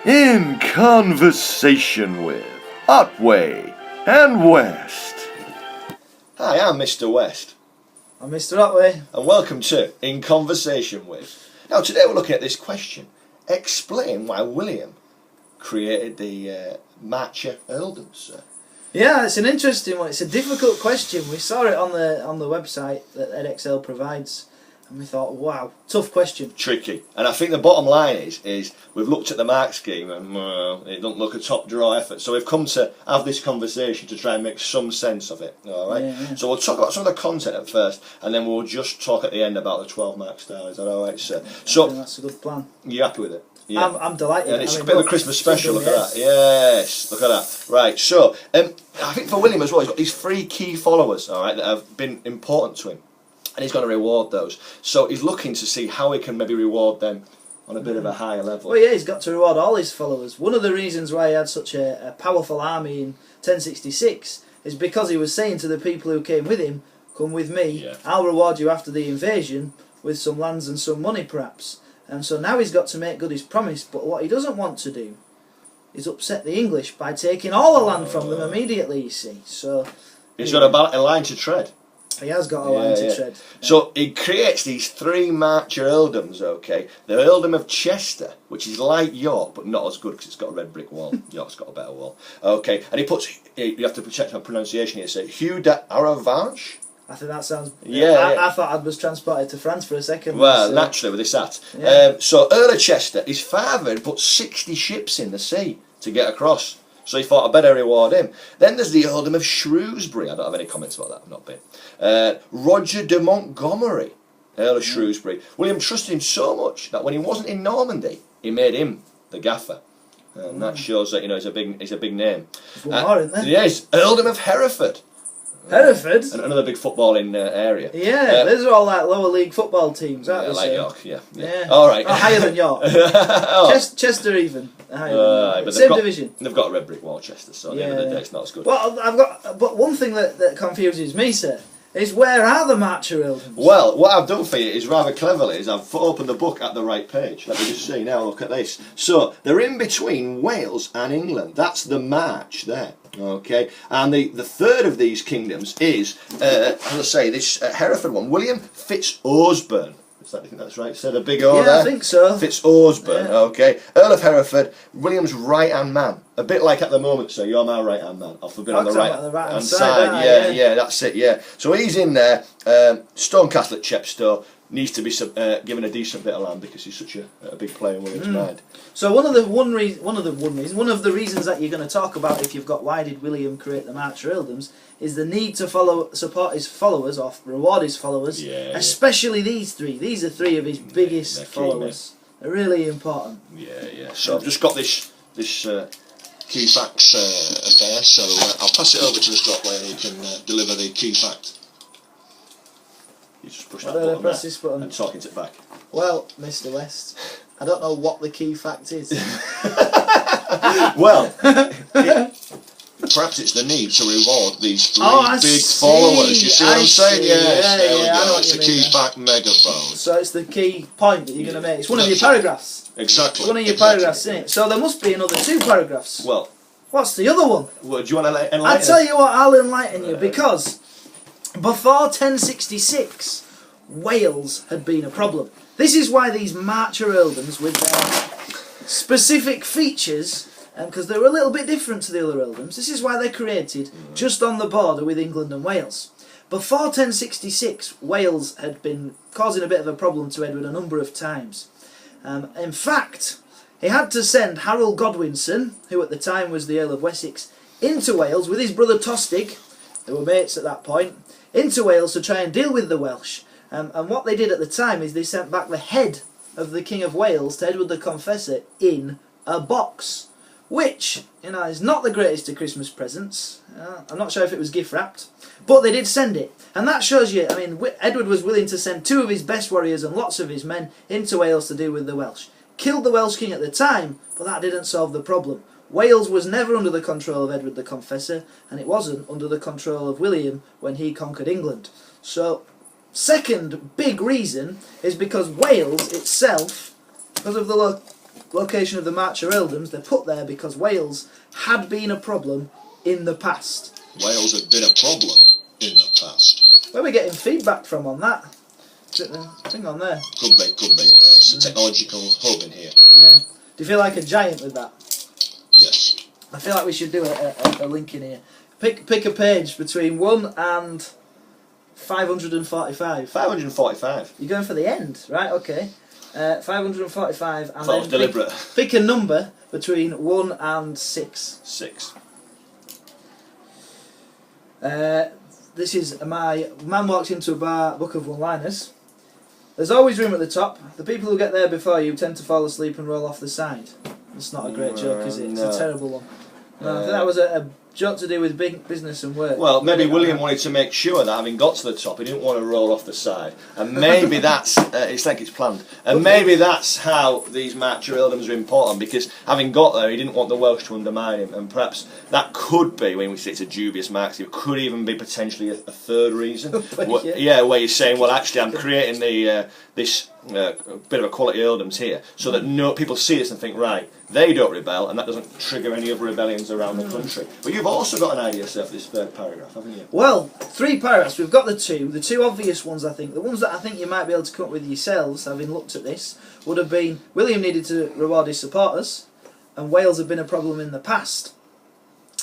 In conversation with Otway and West. Hi, I'm Mr West. I'm Mr Otway. And welcome to In Conversation With. Now today we're looking at this question. Explain why William created the Marcher Earldoms, sir. Yeah, it's an interesting one. It's a difficult question. We saw it on the website that Edexcel provides, and we thought, wow, tough question. Tricky. And I think the bottom line is we've looked at the mark scheme and it doesn't look a top draw effort. So we've come to have this conversation to try and make some sense of it. Alright? Yeah. So we'll talk about some of the content at first and then we'll just talk at the end about the 12 mark style. Is that alright, sir? So that's a good plan. You happy with it? Yeah. I'm delighted. And it's a bit of a Christmas special, look at that. Yes, look at that. Right, so I think for William as well, he's got these 3 key followers, alright, that have been important to him. And he's going to reward those. So he's looking to see how he can maybe reward them on a bit of a higher level. Well, yeah, he's got to reward all his followers. One of the reasons why he had such a powerful army in 1066 is because he was saying to the people who came with him, come with me, I'll reward you after the invasion with some lands and some money perhaps. And so now he's got to make good his promise, but what he doesn't want to do is upset the English by taking all the land from them immediately, you see. So he's got a line to tread. He has got a line to tread. So he creates these 3 Marcher Earldoms, okay? The Earldom of Chester, which is like York, but not as good because it's got a red brick wall. York's got a better wall. Okay, and he puts, you have to check my pronunciation here, so Hugh d'Aravanche. I think that sounds... Yeah, I thought I was transported to France for a second. Well, naturally, with this hat. Yeah. So Earl of Chester, his father had put 60 ships in the sea to get across. So he thought, I better reward him. Then there's the Earldom of Shrewsbury. I don't have any comments about that. I've not been. Roger de Montgomery, Earl of Shrewsbury. William trusted him so much that when he wasn't in Normandy, he made him the gaffer. And that shows that, you know, he's a big name. There's one more, isn't there? Yes, Earldom of Hereford. Hereford? Another big footballing area. Yeah, those are all like lower league football teams, aren't they? Like York, yeah. All right. Oh, higher than York. Chester even. But Same division. They've got a red brick wall, Chester, so at the end of the day it's not as good. Well, but one thing that confuses me, sir, is where are the Marcher Earldoms? Well, what I've done for you is rather cleverly is I've opened the book at the right page. Let me just see now, look at this. So, they're in between Wales and England. That's the march there. Okay, and the third of these kingdoms is, as I say, this Hereford one, William Fitz-Osbern. Is that, you think that's right? So the big O there? I think so. Fitz-Osbern, okay. Earl of Hereford, William's right-hand man. A bit like at the moment, sir, you're my right-hand man. I've been on the right-hand side. Yeah, that's it, yeah. So he's in there, Stone Castle at Chepstow, needs to be given a decent bit of land because he's such a big player in William's mind. So one of the reasons that you're going to talk about if you've got why did William create the Marcher Earldoms is the need to support his followers or reward his followers, especially these 3. These are 3 of his biggest followers. They're really important. Yeah. So I've just got this key facts there, so I'll pass it over to Mr. Otway and he can deliver the key fact. You just push that button press this button and talk it back. Well, Mr. West, I don't know what the key fact is. Well, perhaps it's the need to reward these 3 big followers. You see what I'm saying? Yes, there we go. It's the key fact megaphone. So it's the key point that you're going to make. It's one of your paragraphs. Exactly. It's one of your paragraphs, isn't it? So there must be another 2 paragraphs. Well, what's the other one? Well, do you want to enlighten I'll tell you what, I'll enlighten you, because before 1066, Wales had been a problem. This is why these Marcher Earldoms, with their specific features, because they were a little bit different to the other earldoms, this is why they're created just on the border with England and Wales. Before 1066, Wales had been causing a bit of a problem to Edward a number of times. In fact, he had to send Harold Godwinson, who at the time was the Earl of Wessex, into Wales with his brother Tostig, they were mates at that point, into Wales to try and deal with the Welsh. And what they did at the time is they sent back the head of the King of Wales to Edward the Confessor in a box, which, you know, is not the greatest of Christmas presents. I'm not sure if it was gift wrapped, but they did send it. And that shows you, I mean, Edward was willing to send 2 of his best warriors and lots of his men into Wales to deal with the Welsh. Killed the Welsh king at the time, but that didn't solve the problem. Wales was never under the control of Edward the Confessor, and it wasn't under the control of William when he conquered England. So, second big reason is because Wales itself, because of the location of the Marcher Earldoms, they're put there because Wales had been a problem in the past. Wales had been a problem in the past. Where are we getting feedback from on that? Is it the thing on there? Could be, could be. It's a technological hub in here. Yeah. Do you feel like a giant with that? Yes. I feel like we should do a link in here. Pick a page between 1 and 545. 545. You're going for the end, right? Okay. 545 and That was then deliberate. pick a number between 1 and 6. 6. This is my man walks into a bar, book of one-liners. There's always room at the top. The people who get there before you tend to fall asleep and roll off the side. It's not a great joke, is it? It's a terrible one. No, I think that was a joke to do with big business and work. Well, maybe William wanted to make sure that having got to the top, he didn't want to roll off the side. And maybe that's, it's like it's planned. And maybe that's how these Marcher Earldoms are important, because having got there, he didn't want the Welsh to undermine him. And perhaps that could be, when we say it's a dubious mark, it could even be potentially a third reason. Where you're saying, well, actually, I'm creating this bit of a quality earldoms here, so that people see this and think, right, they don't rebel, and that doesn't trigger any other rebellions around the country. But you've also got an idea, sir, for this third paragraph, haven't you? Well, 3 paragraphs. We've got the two obvious ones, I think. The ones that I think you might be able to come up with yourselves, having looked at this, would have been William needed to reward his supporters, and Wales had been a problem in the past.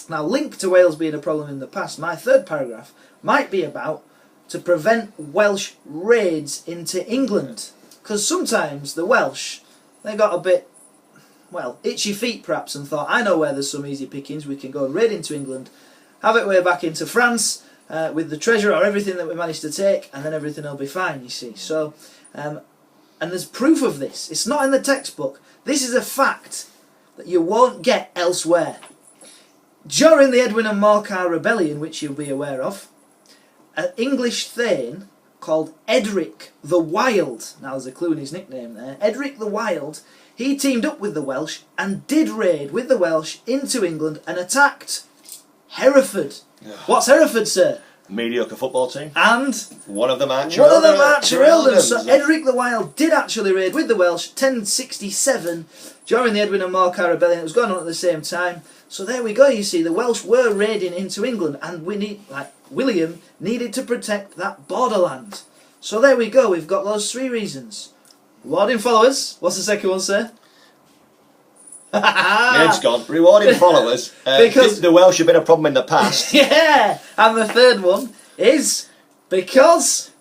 Now, linked to Wales being a problem in the past, my third paragraph might be about to prevent Welsh raids into England. Because sometimes the Welsh, they got a bit, well, itchy feet perhaps, and thought, I know where there's some easy pickings, we can go and raid into England, have it way back into France with the treasure or everything that we managed to take, and then everything will be fine, you see. So, and there's proof of this. It's not in the textbook. This is a fact that you won't get elsewhere. During the Edwin and Morcar rebellion, which you'll be aware of, an English thane called Edric the Wild, now there's a clue in his nickname there, Edric the Wild, he teamed up with the Welsh and did raid with the Welsh into England and attacked Hereford. What's Hereford, sir? Mediocre football team. And one of the Marcher Earldoms. So Edric the Wild did actually raid with the Welsh 1067 during the Edwin and Morcar rebellion. It was going on at the same time. So there we go, you see, the Welsh were raiding into England, and William needed to protect that borderland. So there we go, we've got those 3 reasons. Rewarding followers. What's the second one, sir? Name's gone. Rewarding followers. Because the Welsh have been a problem in the past. Yeah! And the third one is because...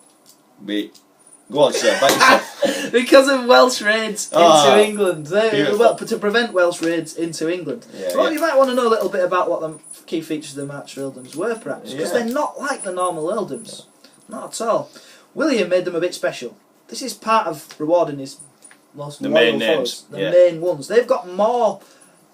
Go on, sir. Back yourself. Because of Welsh raids into England. Well, to prevent Welsh raids into England. You might want to know a little bit about what the key features of the Marcher Earldoms were, perhaps. Because they're not like the normal Earldoms. Not at all. William made them a bit special. This is part of rewarding his most loyal followers. The main ones. They've got more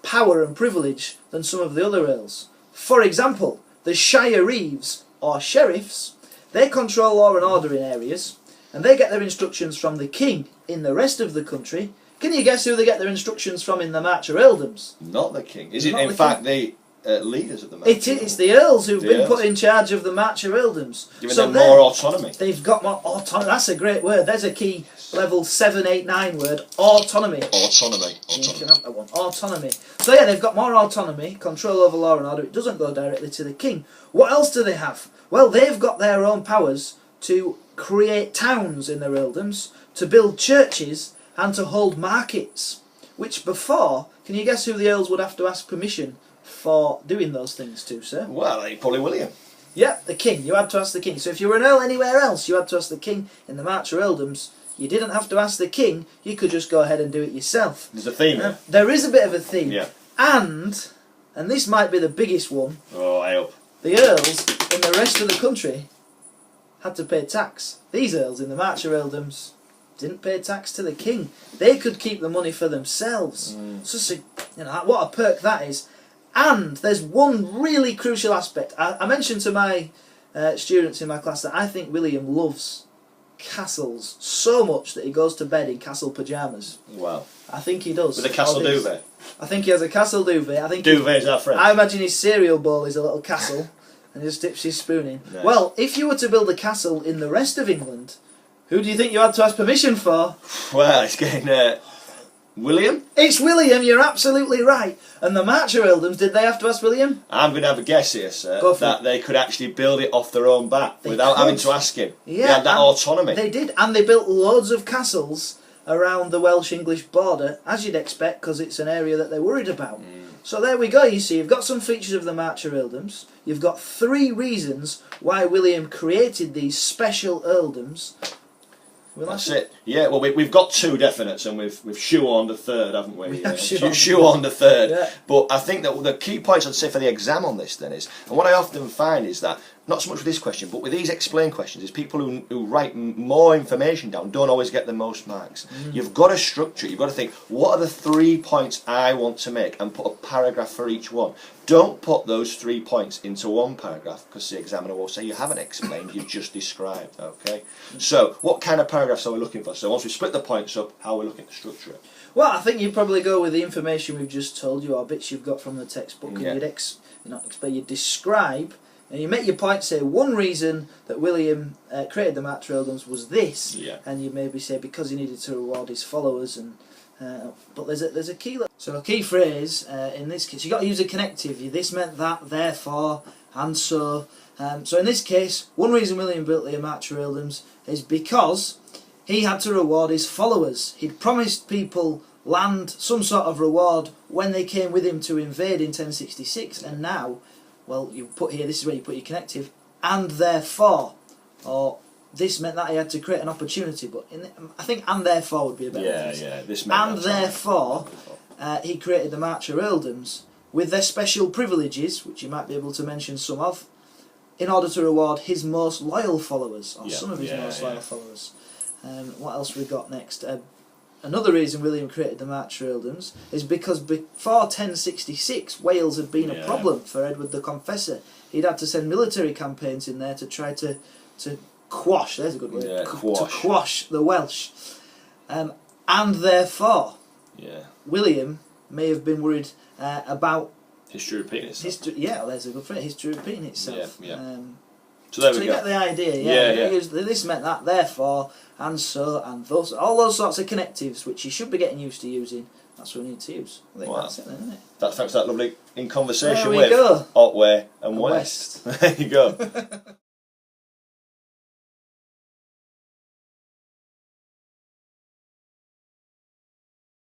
power and privilege than some of the other Earls. For example, the Shire Reeves, or sheriffs, they control law and order in areas, and they get their instructions from the king in the rest of the country. Can you guess who they get their instructions from in the Marcher Earldoms? Not the king. Is it in fact the leaders of the Marcher Earldoms? It's the Earls who've been put in charge of the Marcher Earldoms. Giving them more autonomy. They've got more autonomy. That's a great word. There's a key level 7, 8, 9 word. Autonomy. Autonomy. You can have that one. Autonomy. So yeah, they've got more autonomy, control over law and order. It doesn't go directly to the king. What else do they have? Well, they've got their own powers to create towns in their earldoms, to build churches, and to hold markets. Which before, can you guess who the Earls would have to ask permission for doing those things to, sir? Well, probably William. Yeah, the king. You had to ask the king. So if you were an Earl anywhere else, you had to ask the king. In the Marcher Earldoms, you didn't have to ask the king. You could just go ahead and do it yourself. There's a theme there. There is a bit of a theme. Yeah. And this might be the biggest one, Oh, I hope. the Earls in the rest of the country had to pay tax. These Earls in the Marcher Earldoms didn't pay tax to the king. They could keep the money for themselves. So, what a perk that is. And there's one really crucial aspect. I mentioned to my students in my class that I think William loves castles so much that he goes to bed in castle pyjamas. Wow. I think he does. With a castle duvet. I think he has a castle duvet. I think Duvet's our friend. I imagine his cereal bowl is a little castle and he just dips his spoon in. Nice. Well, if you were to build a castle in the rest of England, who do you think you had to ask permission for? Well, it's getting William? It's William, you're absolutely right. And the Marcher Earldoms, did they have to ask William? I'm going to have a guess here, sir, Go for that it. they could actually build it off their own bat without having to ask him. Yeah, They had that and autonomy. They did, and they built loads of castles around the Welsh-English border, as you'd expect, because it's an area that they're worried about. So there we go, you see, you've got some features of the Marcher Earldoms. You've got 3 reasons why William created these special earldoms. That's it. Yeah, well, we've got 2 definites, and we've shoehorned a third, haven't we? We have shoehorned a third. Yeah. But I think that the key points I'd say for the exam on this then is, and what I often find is that, not so much with this question, but with these explain questions, is people who write more information down don't always get the most marks. You've got to structure it. You've got to think, what are the 3 points I want to make, and put a paragraph for each one. Don't put those 3 points into one paragraph, because the examiner will say you haven't explained, you've just described. Okay. So what kind of paragraphs are we looking for? So once we split the points up, how are we looking to structure it? Well, I think you'd probably go with the information we've just told you, or bits you've got from the textbook, Yeah. and you'd describe, and you make your point, say one reason that William created the Marcher Earldoms was this, Yeah. and you maybe say because he needed to reward his followers, and but there's a key. So a key phrase in this case, you got to use a connective. This meant that, therefore, and so. So in this case, one reason William built the Marcher Earldoms is because he had to reward his followers. He'd promised people land, some sort of reward, when they came with him to invade in 1066, and now, well, you put here, this is where you put your connective, and therefore, or this meant that he had to create an opportunity, but I think and therefore would be a better phrase. Yeah, this meant And therefore, he created the Marcher Earldoms with their special privileges, which you might be able to mention some of, in order to reward his most loyal followers, or some of his most loyal followers. What else we got next? Another reason William created the Marcher Earldoms is because before 1066 Wales had been a problem for Edward the Confessor. He'd had to send military campaigns in there to try to quash, there's a good word, to quash the Welsh. And therefore, William may have been worried about history repeating itself. there's a good phrase, history repeating itself. So there So we you go. get the idea, This meant that, therefore, and so, and thus, all those sorts of connectives which you should be getting used to using. That's what we need to use. I think that's it then, isn't it? Thanks for that lovely in conversation There we with go. Otway and And West. There you go.